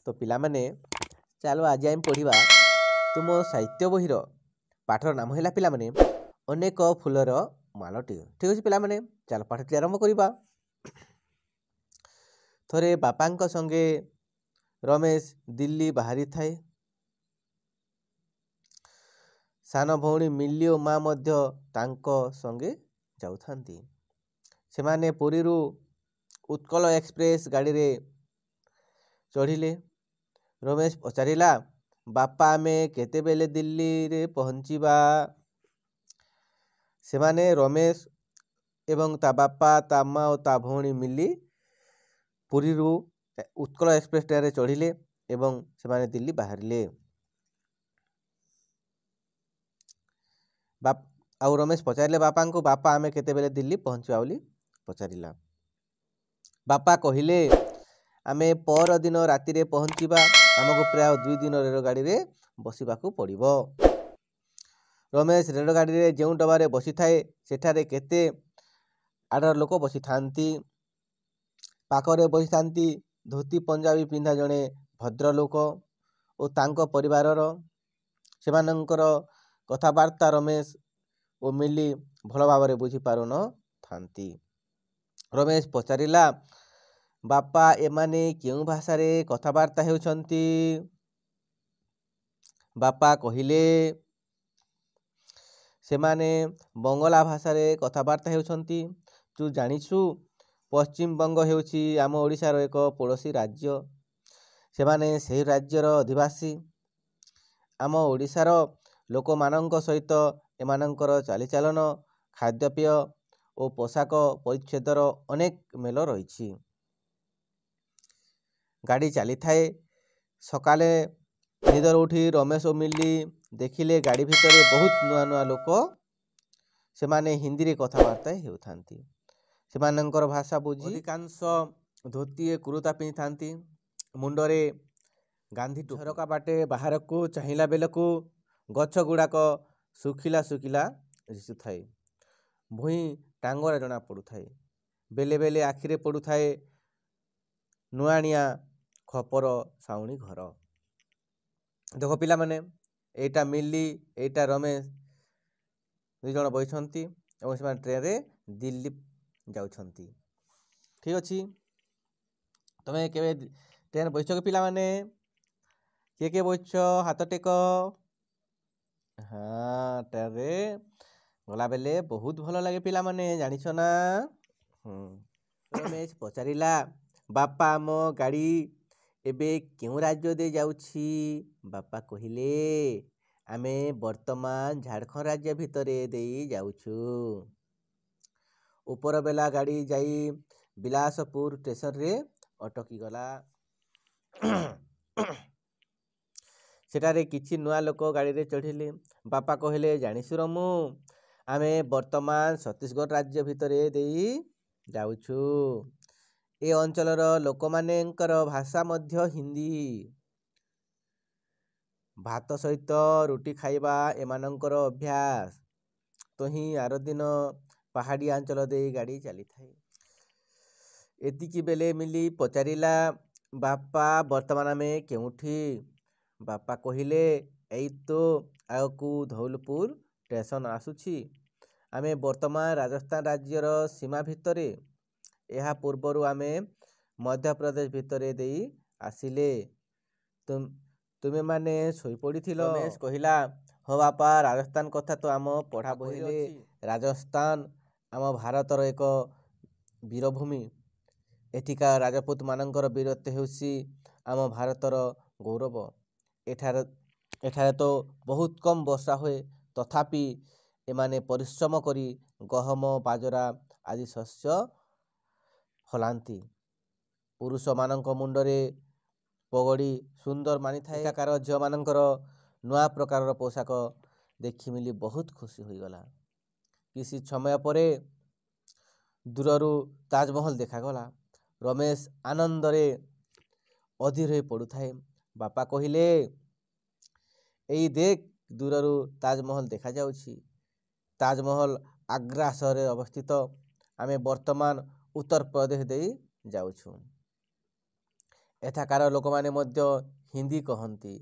तो पिलामाने चलो आज आम पढ़ा तुम साहित्य बहीर पाठर नाम है पिलामाने अनेक फूलर मालटी। ठीक अच्छे पिलामाने चलो पाठटी आरंभ करवा। थरे बापा संगे रमेश दिल्ली बाहरी थाए। सान भौणी मिली और माँ मध्य तांको संगे जाउथांती। सेमाने पुरीरू उत्कल एक्सप्रेस गाड़ी रे चढ़िले। रमेश पचारिला बापा आमे केतेबेले दिल्ली रे पहुँचीबा। सेमाने रमेश एवं ता बापा ता माँ और ता भौणी मिली पुरीरू उत्कल एक्सप्रेस ट्रेन रे चढ़िले एवं सेमाने दिल्ली बाहरिले। आउ रमेश पचारिले बापा को बापा आमे केतेबेले दिल्ली पहुँचवा बोली पचारिला। बापा कहिले आमे पर दिन राति रे पहुँचीबा आमको प्राय 2 दिन रेलगाड़ी रे बसिबाकू पड़िबो। रमेश रेलगाड़ी रे जो डबारे बसी थाए सेठारे केते आडर लोक बसी थांती। पाखरे बसी थांती धोती पंजाबी पिंधा जड़े भद्रलोक और तांको परिवारर। सेमानंकर कथबार्ता रमेश और मिली भल भाव बुझी पार न थांती। रमेश पचारिला बापा एमाने क्यों भाषा रे कथबार्ता हेउछंती। बापा कहिले सेमाने बंगला भाषा रे कथबार्ता हेउछंती। तू जानिछु पश्चिम बंग हेउछि आम ओडिशार एक पड़ोशी राज्य। सेमाने सेही राज्यर अधिवासी। आम ओडिशार लोक मानक सहित एमानंकर चालीचलन खाद्यपेय और पोशाक परिच्छेदर अनेक मेल रही। गाड़ी चली थाए। सकाले निदर उठी रमेश और मिली देखिले गाड़ी भितर बहुत नुआ नुआ लोक सेमाने हिंदी रे कथबार्ता हेउथांती। सेमानंकर भाषा बुझी अधिकांश धोती कुरुता पिंधि थांती। मुंडरे गांधी झरका बाटे बाहर को चाहिला बेलकू गछ गुड़ाक सुखिला सुखिला दिशुथाए। भूई टांगरा जना पड़ुथाए। बेले बेले आखिरे पड़ुथाए नुआनिया खपर साउणी घर। देख पिला माने एटा मिली एटा रमेश दुई जन बइछंती और से ट्रेन रे दिल्ली जाउछंती। ठीक अच्छी तमे केबे ट्रेन बइछ के पिला माने के बइछ हाथ टेक। हाँ ट्रेन रे गला बेले बहुत भल लगे पिला माने जानिछ ना। रमेश पचारिला बापा आम गाड़ी एबे क्यों राज्य दे जाउछि। बापा कहिले आमे वर्तमान झारखंड राज्य भितरे दे जाउछु। ऊपर बेला गाड़ी जाई बिलासपुर स्टेशन रे अटकी गला। सेटारे किछि नुआ लोक गाड़ी रे चढ़िले। बापा कहिले जानिछु रमु आमे वर्तमान छत्तीसगढ़ राज्य भितरे दे जाउछु। ए अंचलर लोक मानेंकर भाषा मध्य हिंदी। भात सहित रुटी खाइबा एमानंकर अभ्यास। तो ही आर दिन पहाड़ी अंचल दे गाड़ी चली थाए। एतिकी बेले मिली पचारिला बापा वर्तमान आमे केउठी। बापा कहिले एई तो आगकू धौलपुर स्टेशन आसुछि। आमे वर्तमान राजस्थान राज्यर सीमा भितरे। यह पूर्वर आमे मध्य प्रदेश भितरे देई आसिले। तुमे माने सोई पड़िथिलो। रमेश कहिला हो बापा राजस्थान कथा तो आम पढ़ा बहिले। राजस्थान आम भारतर एक वीरभूमि। एठिका राजपूत मानंकर वीरत्व हेउछि आम भारतर गौरव। एठारे तो बहुत कम वर्षा हुए तथापि एमाने परिश्रम करी गहम बाजरा आदि शस्य फलांती। पुरुष मानंक मुंडरे पगड़ी सुंदर मानी थाए। एकाकार झियो मानंकर नुआ प्रकार पोशाक देखि मिली बहुत खुशी होई गला। किसी समय परे दूररू ताजमहल देखागला। रमेश आनंदरे अधीर हो पड़ुथाए। बापा कहिले एई देख दूररू ताजमहल देखा जाउछि। ताजमहल आग्रा शहर अवस्थित। आमे वर्तमान उत्तर प्रदेश दे जाउछु। ଏଠାକାର ଲୋକମାନେ ମଧ୍ୟ ହିନ୍ଦୀ କହନ୍ତି।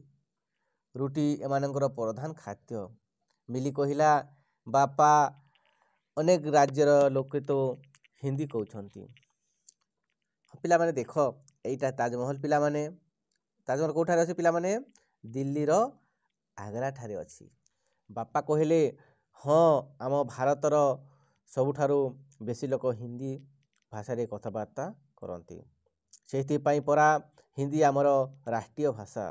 ରୁଟି ଏମାନଙ୍କର ପ୍ରଧାନ ଖାଦ୍ୟ। ମିଲି କହିଲା, ବାପା ଅନେକ ରାଜ୍ୟର ଲୋକେ ତ ହିନ୍ଦୀ କହୁଛନ୍ତି। ପିଲାମାନେ ଦେଖ, ଏଇଟା ତାଜମହଲ। ପିଲାମାନେ ତାଜମହଲ କେଉଁଠାରେ ଅଛି? ପିଲାମାନେ ଦିଲ୍ଲୀର ଆଗ୍ରା ଠାରେ ଅଛି। ବାପା କହିଲେ, ହଁ, ଆମ ଭାରତର ସବୁଠାରୁ ବେଶୀ ଲୋକ ହିନ୍ଦୀ ଭାଷାରେ କଥାବାର୍ତ୍ତା କରନ୍ତି। ସେଥିପାଇଁ ପରା ହିନ୍ଦୀ ଆମର ରାଷ୍ଟ୍ରୀୟ ଭାଷା।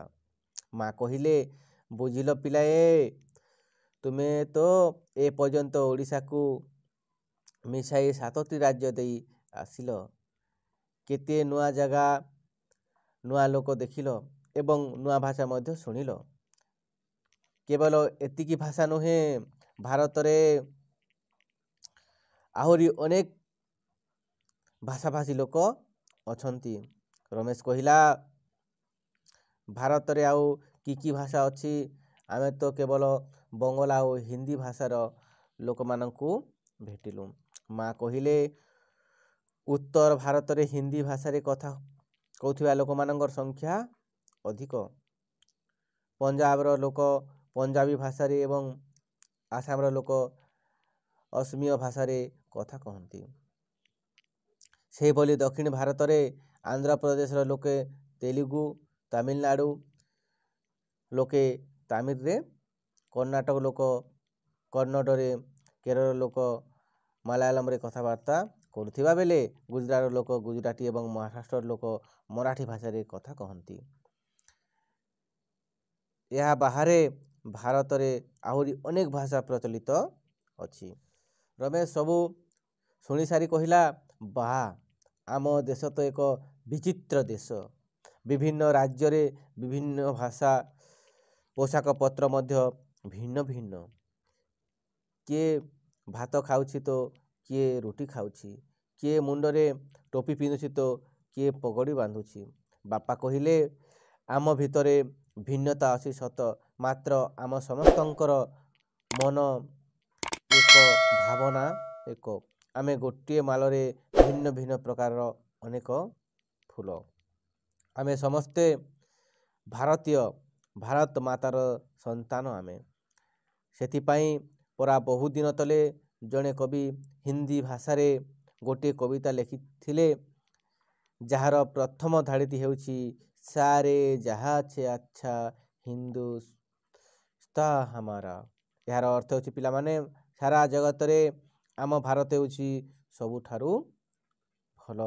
ମା କହିଲେ, ବୁଝିଲ ପିଲାଏ, ତୁମେ ତ ଏ ପର୍ଯ୍ୟନ୍ତ ଓଡ଼ିଶାକୁ ମିଶାଇ 7ଟି ରାଜ୍ୟ ଦେଇ ଆସିଲ। କେତେ ନୂଆ ଜାଗା, ନୂଆ ଲୋକ ଦେଖିଲ ଏବଂ ନୂଆ ଭାଷା ମଧ୍ୟ ଶୁଣିଲ। କେବଳ ଏତିକି ଭାଷା ନୁହେଁ, ଭାରତରେ ଆହୁରି ଅନେକ ଭାଷାଭାଷୀ ଲୋକ ଅଛନ୍ତି। ରମେଶ କହିଲା, ଭାରତରେ ଆଉ କି ଭାଷା ଅଛି? ଆମେ ତ କେବଳ ବଙ୍ଗଳା ଓ ହିନ୍ଦୀ ଭାଷାର ଲୋକମାନଙ୍କୁ ଭେଟିଲୁ। ମା କହିଲେ, ଉତ୍ତର ଭାରତରେ ହିନ୍ଦୀ ଭାଷାରେ କଥା କହୁଥିବା ଲୋକମାନଙ୍କର ସଂଖ୍ୟା ଅଧିକ। ପଞ୍ଜାବର ଲୋକ ପଞ୍ଜାବୀ ଭାଷାରେ ଏବଂ ଆସାମର ଲୋକ ଅସମୀୟ ଭାଷାରେ କଥା କହନ୍ତି। ସେହିଭଳି ଦକ୍ଷିଣ ଭାରତରେ ଆନ୍ଧ୍ରପ୍ରଦେଶର ଲୋକେ ତେଲୁଗୁ, ତାମିଲନାଡ଼ୁ ଲୋକେ ତାମିଲରେ, କର୍ଣ୍ଣାଟକ ଲୋକ କନ୍ନଡ଼ରେ, କେରଳ ଲୋକ ମାଲାୟାଲମରେ କଥାବାର୍ତ୍ତା କରୁଥିବା ବେଳେ ଗୁଜରାଟର ଲୋକ ଗୁଜରାଟୀ ଏବଂ ମହାରାଷ୍ଟ୍ରର ଲୋକ ମରାଠୀ ଭାଷାରେ କଥା କହନ୍ତି। ଏହା ବାହାରେ ଭାରତରେ ଆହୁରି ଅନେକ ଭାଷା ପ୍ରଚଳିତ ଅଛି। ରମେଶ ସବୁ ଶୁଣିସାରି କହିଲା, ବାଃ, ଆମ ଦେଶ ତ ଏକ ବିଚିତ୍ର ଦେଶ। ବିଭିନ୍ନ ରାଜ୍ୟରେ ବିଭିନ୍ନ ଭାଷା, ପୋଷାକ ପତ୍ର ମଧ୍ୟ ଭିନ୍ନ ଭିନ୍ନ। କିଏ ଭାତ ଖାଉଛି ତ କିଏ ରୁଟି ଖାଉଛି, କିଏ ମୁଣ୍ଡରେ ଟୋପି ପିନ୍ଧୁଛି ତ କିଏ ପଗଡ଼ି ବାନ୍ଧୁଛି। ବାପା କହିଲେ, ଆମ ଭିତରେ ଭିନ୍ନତା ଅଛି ସତ, ମାତ୍ର ଆମ ସମସ୍ତଙ୍କର ମନ ଏକ, ଭାବନା ଏକ। ଆମେ ଗୋଟିଏ ମାଳରେ ଭିନ୍ନ ଭିନ୍ନ ପ୍ରକାରର ଅନେକ ଫୁଲ। ଆମେ ସମସ୍ତେ ଭାରତୀୟ, ଭାରତ ମାତାର ସନ୍ତାନ ଆମେ। ସେଥିପାଇଁ ପରା ବହୁ ଦିନ ତଳେ ଜଣେ କବି ହିନ୍ଦୀ ଭାଷାରେ ଗୋଟିଏ କବିତା ଲେଖିଥିଲେ, ଯାହାର ପ୍ରଥମ ଧାଡ଼ିଟି ହେଉଛି, ସାରେ ଜହାଁ ସେ ଆଚ୍ଛା ହିନ୍ଦୁସ୍ତାଁ ହମାରା। ଏହାର ଅର୍ଥ ହେଉଛି, ପିଲାମାନେ, ସାରା ଜଗତରେ ଆମ ଭାରତ ହେଉଛି ସବୁଠାରୁ ଭଲ।